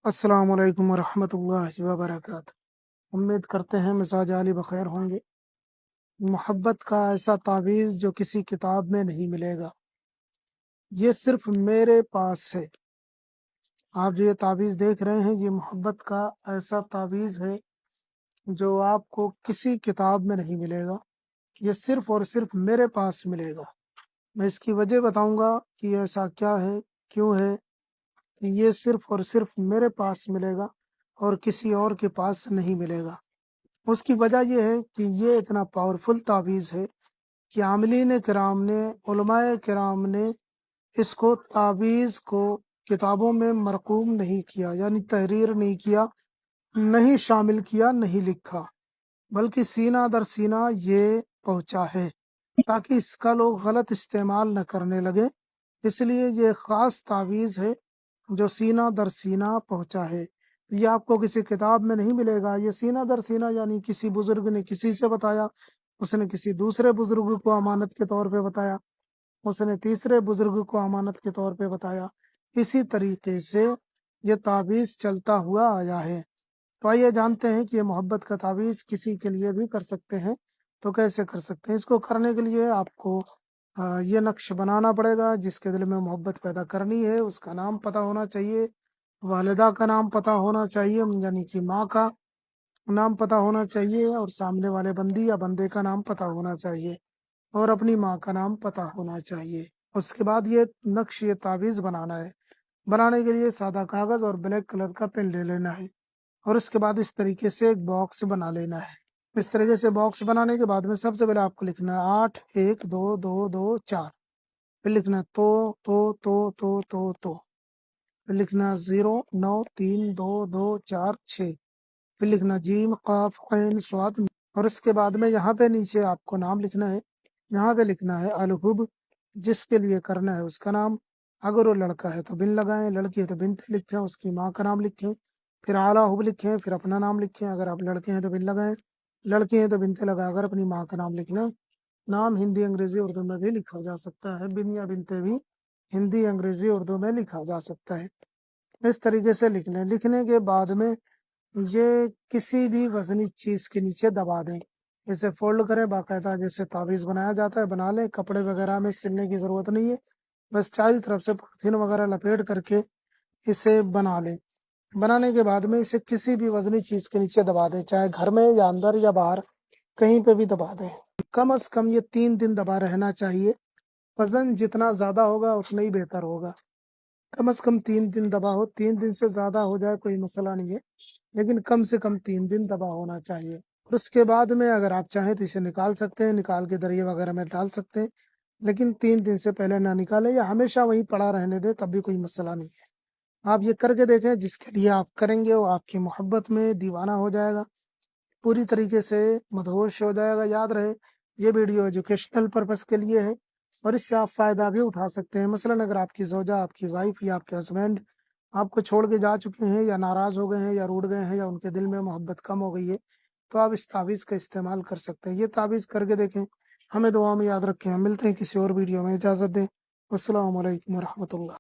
السلام علیکم ورحمۃ اللہ وبرکاتہ۔ امید کرتے ہیں مزاج عالی بخیر ہوں گے۔ محبت کا ایسا تعویذ جو کسی کتاب میں نہیں ملے گا، یہ صرف میرے پاس ہے۔ آپ جو یہ تعویذ دیکھ رہے ہیں، یہ محبت کا ایسا تعویذ ہے جو آپ کو کسی کتاب میں نہیں ملے گا، یہ صرف اور صرف میرے پاس ملے گا۔ میں اس کی وجہ بتاؤں گا کہ ایسا کیا ہے، کیوں ہے کہ یہ صرف اور صرف میرے پاس ملے گا اور کسی اور کے پاس نہیں ملے گا۔ اس کی وجہ یہ ہے کہ یہ اتنا پاورفل تعویذ ہے کہ عاملین کرام نے، علماء کرام نے اس کو تعویذ کو کتابوں میں مرقوم نہیں کیا، یعنی تحریر نہیں کیا، نہیں شامل کیا، نہیں لکھا، بلکہ سینہ در سینہ یہ پہنچا ہے تاکہ اس کا لوگ غلط استعمال نہ کرنے لگے۔ اس لیے یہ خاص تعویذ ہے جو سینہ در سینہ پہنچا ہے۔ یہ آپ کو کسی کتاب میں نہیں ملے گا، یہ سینہ در سینہ یعنی کسی بزرگ نے کسی سے بتایا، اس نے کسی دوسرے بزرگ کو امانت کے طور پہ بتایا، اس نے تیسرے بزرگ کو امانت کے طور پہ بتایا، اسی طریقے سے یہ تعویذ چلتا ہوا آیا ہے۔ تو آئیے جانتے ہیں کہ یہ محبت کا تعویذ کسی کے لیے بھی کر سکتے ہیں تو کیسے کر سکتے ہیں۔ اس کو کرنے کے لیے آپ کو یہ نقش بنانا پڑے گا۔ جس کے دل میں محبت پیدا کرنی ہے اس کا نام پتہ ہونا چاہیے، والدہ کا نام پتہ ہونا چاہیے، یعنی کہ ماں کا نام پتہ ہونا چاہیے، اور سامنے والے بندی یا بندے کا نام پتہ ہونا چاہیے، اور اپنی ماں کا نام پتہ ہونا چاہیے۔ اس کے بعد یہ نقش، یہ تعویذ بنانا ہے۔ بنانے کے لیے سادہ کاغذ اور بلیک کلر کا پین لے لینا ہے، اور اس کے بعد اس طریقے سے ایک باکس بنا لینا ہے۔ اس طریقے سے باکس بنانے کے بعد میں سب سے پہلے آپ کو لکھنا ہے 8 1 2 2 2 4، پھر لکھنا ہے تو پھر لکھنا 0 9 3 2 2 4 6، پھر لکھنا جیم قاف عین صاد، اور اس کے بعد میں یہاں پہ نیچے آپ کو نام لکھنا ہے۔ یہاں پہ لکھنا ہے الحب، جس کے لیے کرنا ہے اس کا نام۔ اگر وہ لڑکا ہے تو بن لگائیں، لڑکی ہے تو بنت لکھیں، اس کی ماں کا نام لکھیں، پھر اعلیٰ حب لکھیں، پھر اپنا نام لکھیں۔ اگر آپ لڑکے ہیں تو بن لگائیں، لڑکی ہیں تو بنت لگا کر اپنی ماں کا نام لکھنا۔ نام ہندی انگریزی اردو میں بھی لکھا جا سکتا ہے، بن یا بنتے بھی ہندی انگریزی اردو میں لکھا جا سکتا ہے۔ اس طریقے سے لکھ لیں۔ لکھنے کے بعد میں یہ کسی بھی وزنی چیز کے نیچے دبا دیں، اسے فولڈ کریں باقاعدہ، جیسے تعویذ بنایا جاتا ہے بنا لیں۔ کپڑے وغیرہ میں سلنے کی ضرورت نہیں ہے، بس چاری طرف سے پولیتھین وغیرہ لپیٹ کر کے اسے بنا لیں۔ بنانے کے بعد میں اسے کسی بھی وزنی چیز کے نیچے دبا دیں، چاہے گھر میں یا اندر یا باہر، کہیں پہ بھی دبا دیں۔ کم از کم یہ 3 دن دبا رہنا چاہیے۔ وزن جتنا زیادہ ہوگا اتنا ہی بہتر ہوگا۔ کم از کم 3 دن دبا ہو، 3 دن سے زیادہ ہو جائے کوئی مسئلہ نہیں ہے، لیکن کم سے کم 3 دن دبا ہونا چاہیے۔ اور اس کے بعد میں اگر آپ چاہیں تو اسے نکال سکتے ہیں، نکال کے دریا وغیرہ میں ڈال سکتے ہیں، لیکن 3 دن سے پہلے نہ نکالیں، یا ہمیشہ وہیں پڑا رہنے دیں، تب بھی کوئی مسئلہ نہیں ہے۔ آپ یہ کر کے دیکھیں، جس کے لیے آپ کریں گے وہ آپ کی محبت میں دیوانہ ہو جائے گا، پوری طریقے سے مدہوش ہو جائے گا۔ یاد رہے یہ ویڈیو ایجوکیشنل پرپس کے لیے ہے، اور اس سے آپ فائدہ بھی اٹھا سکتے ہیں۔ مثلاً اگر آپ کی زوجہ، آپ کی وائف یا آپ کے ہسبینڈ آپ کو چھوڑ کے جا چکے ہیں، یا ناراض ہو گئے ہیں، یا روٹھ گئے ہیں، یا ان کے دل میں محبت کم ہو گئی ہے، تو آپ اس تعویذ کا استعمال کر سکتے ہیں۔ یہ تعویذ کر کے دیکھیں، ہمیں دعا میں یاد رکھیں۔ ہم ملتے ہیں کسی اور ویڈیو میں، اجازت دیں۔ السلام علیکم ورحمۃ اللہ۔